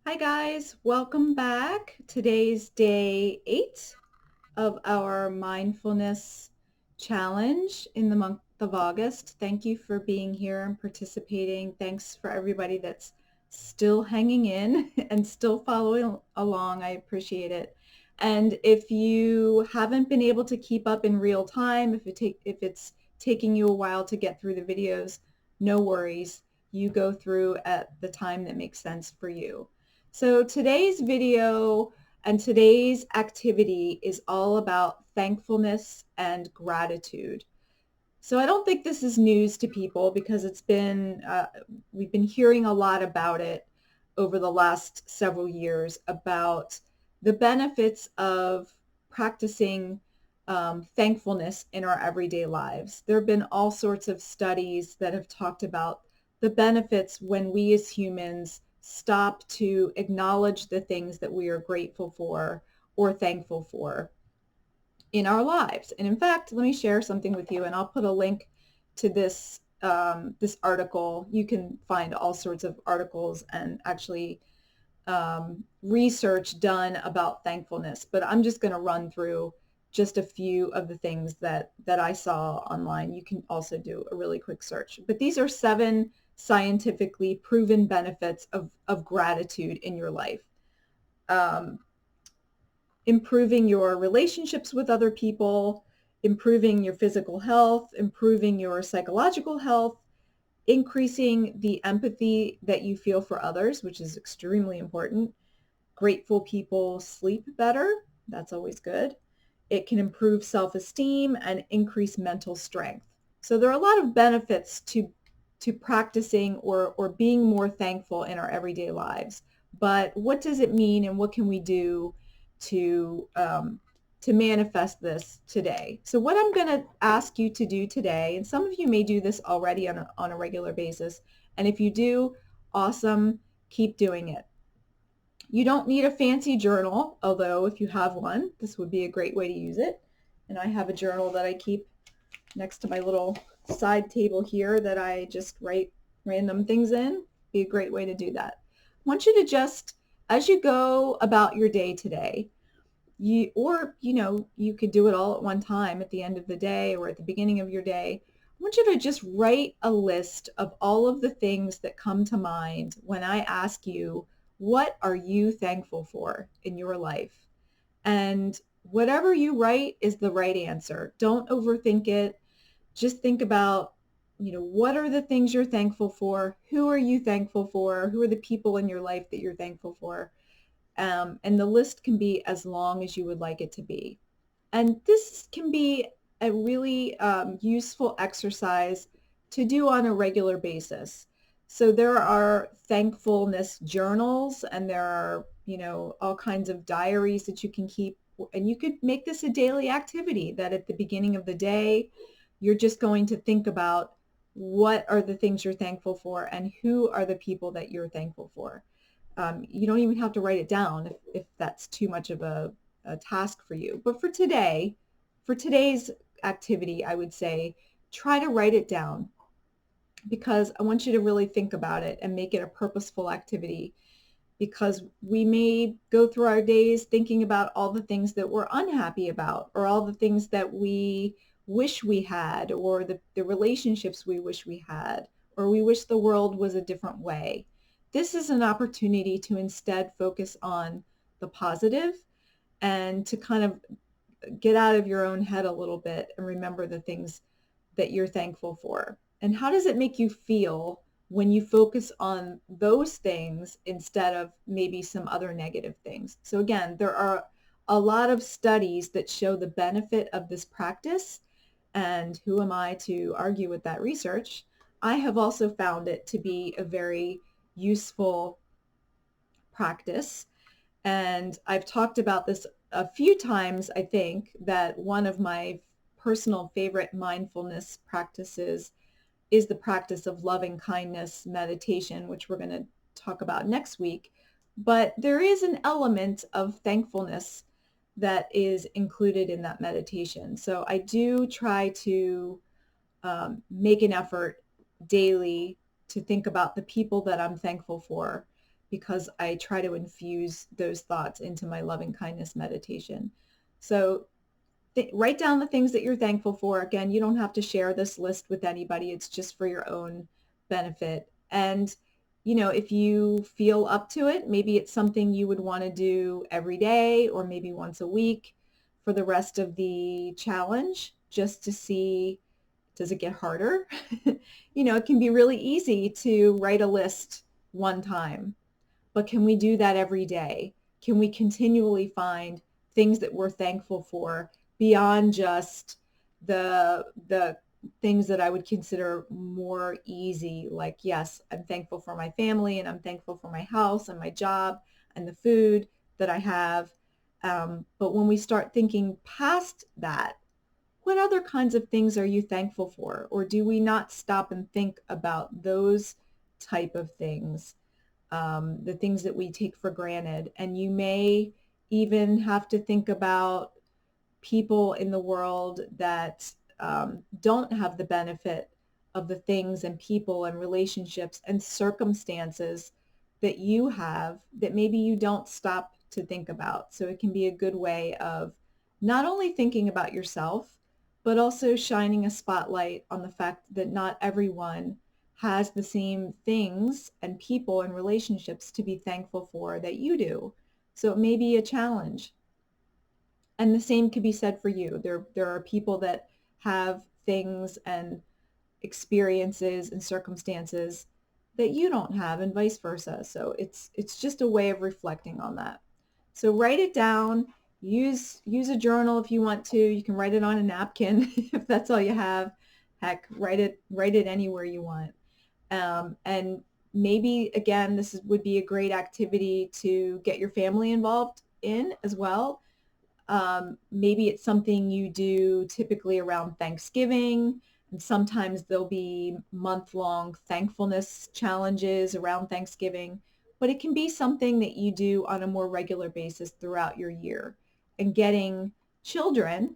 Hi guys, welcome back. Today's day 8 of our mindfulness challenge in the month of August. Thank you for being here and participating. Thanks for everybody that's still hanging in and still following along. I appreciate it. And if you haven't been able to keep up in real time, if it's taking you a while to get through the videos, no worries. You go through at the time that makes sense for you. So today's video and today's activity is all about thankfulness and gratitude. So I don't think this is news to people because we've been hearing a lot about it over the last several years about the benefits of practicing thankfulness in our everyday lives. There have been all sorts of studies that have talked about the benefits when we as humans stop to acknowledge the things that we are grateful for or thankful for in our lives. And in fact, let me share something with you, and I'll put a link to this article. You can find all sorts of articles and actually research done about thankfulness, but I'm just going to run through just a few of the things that I saw online. You can also do a really quick search. But these are 7 scientifically proven benefits of gratitude in your life. Um, Improving your relationships with other people, improving your physical health, improving your psychological health, increasing the empathy that you feel for others, which is extremely important. Grateful people sleep better. That's always good. It can improve self-esteem and increase mental strength. So there are a lot of benefits to practicing or being more thankful in our everyday lives. But what does it mean, and what can we do to to manifest this today? So what I'm going to ask you to do today, and some of you may do this already on a regular basis, and if you do, awesome, keep doing it. You don't need a fancy journal, although if you have one, this would be a great way to use it. And I have a journal that I keep next to my little side table here that I just write random things in. Be a great way to do that. I want you to just, as you go about your day today, you could do it all at one time at the end of the day or at the beginning of your day. I want you to just write a list of all of the things that come to mind when I ask you, what are you thankful for in your life? And whatever you write is the right answer. Don't overthink it. Just think about, what are the things you're thankful for? Who are you thankful for? Who are the people in your life that you're thankful for? And the list can be as long as you would like it to be. And this can be a really useful exercise to do on a regular basis. So there are thankfulness journals, and there are, all kinds of diaries that you can keep. And you could make this a daily activity that at the beginning of the day, you're just going to think about what are the things you're thankful for and who are the people that you're thankful for. You don't even have to write it down if that's too much of a task for you. But for today's activity, I would say try to write it down, because I want you to really think about it and make it a purposeful activity, because we may go through our days thinking about all the things that we're unhappy about, or all the things that we wish we had, or the relationships we wish we had, or we wish the world was a different way. This is an opportunity to instead focus on the positive and to kind of get out of your own head a little bit and remember the things that you're thankful for. And how does it make you feel when you focus on those things instead of maybe some other negative things? So again, there are a lot of studies that show the benefit of this practice, and who am I to argue with that research? I have also found it to be a very useful practice. And I've talked about this a few times, I think, that one of my personal favorite mindfulness practices is the practice of loving kindness meditation, which we're going to talk about next week. But there is an element of thankfulness that is included in that meditation. So I do try to make an effort daily to think about the people that I'm thankful for, because I try to infuse those thoughts into my loving kindness meditation. So write down the things that you're thankful for. Again, you don't have to share this list with anybody. It's just for your own benefit. And, if you feel up to it, maybe it's something you would want to do every day or maybe once a week for the rest of the challenge, just to see, does it get harder? It can be really easy to write a list one time, but can we do that every day? Can we continually find things that we're thankful for beyond just the things that I would consider more easy? Like, yes, I'm thankful for my family, and I'm thankful for my house and my job and the food that I have. But when we start thinking past that, what other kinds of things are you thankful for? Or do we not stop and think about those type of things? The things that we take for granted. And you may even have to think about people in the world that don't have the benefit of the things and people and relationships and circumstances that you have, that maybe you don't stop to think about. So it can be a good way of not only thinking about yourself, but also shining a spotlight on the fact that not everyone has the same things and people and relationships to be thankful for that you do. So it may be a challenge. And the same could be said for you. There are people that have things and experiences and circumstances that you don't have, and vice versa. So it's just a way of reflecting on that. So write it down. Use a journal if you want to. You can write it on a napkin if that's all you have. Heck, write it anywhere you want. And maybe, again, would be a great activity to get your family involved in as well. Maybe it's something you do typically around Thanksgiving, and sometimes there'll be month-long thankfulness challenges around Thanksgiving, but it can be something that you do on a more regular basis throughout your year, and getting children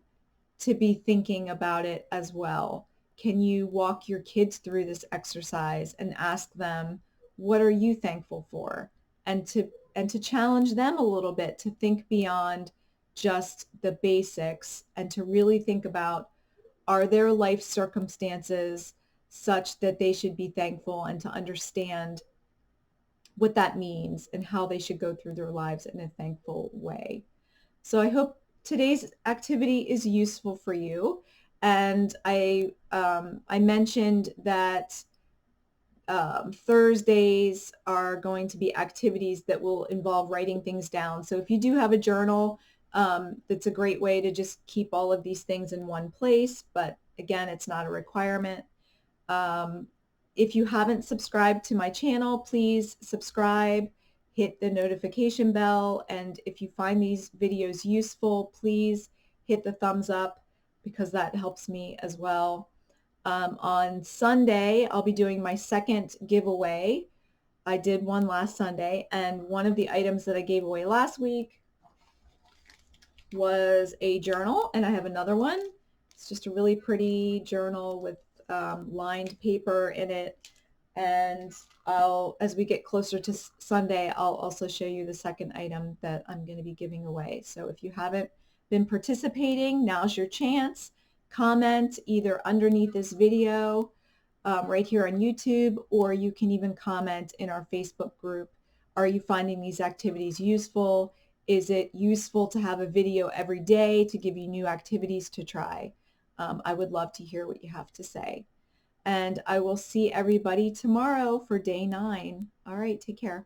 to be thinking about it as well. Can you walk your kids through this exercise and ask them, what are you thankful for? And to challenge them a little bit to think beyond just the basics, and to really think about, are their life circumstances such that they should be thankful, and to understand what that means and how they should go through their lives in a thankful way. So I hope today's activity is useful for you. And I mentioned that Thursdays are going to be activities that will involve writing things down. So if you do have a journal, that's a great way to just keep all of these things in one place. But again, it's not a requirement. If you haven't subscribed to my channel, please subscribe, hit the notification bell. And if you find these videos useful, please hit the thumbs up, because that helps me as well. On Sunday, I'll be doing my second giveaway. I did one last Sunday, and one of the items that I gave away last week was a journal, and I have another one. It's just a really pretty journal with lined paper in it. And as we get closer to Sunday, I'll also show you the second item that I'm going to be giving away. So if you haven't been participating, now's your chance. Comment either underneath this video right here on YouTube, or you can even comment in our Facebook group. Are you finding these activities useful? Is it useful to have a video every day to give you new activities to try? I would love to hear what you have to say. And I will see everybody tomorrow for day 9. All right, take care.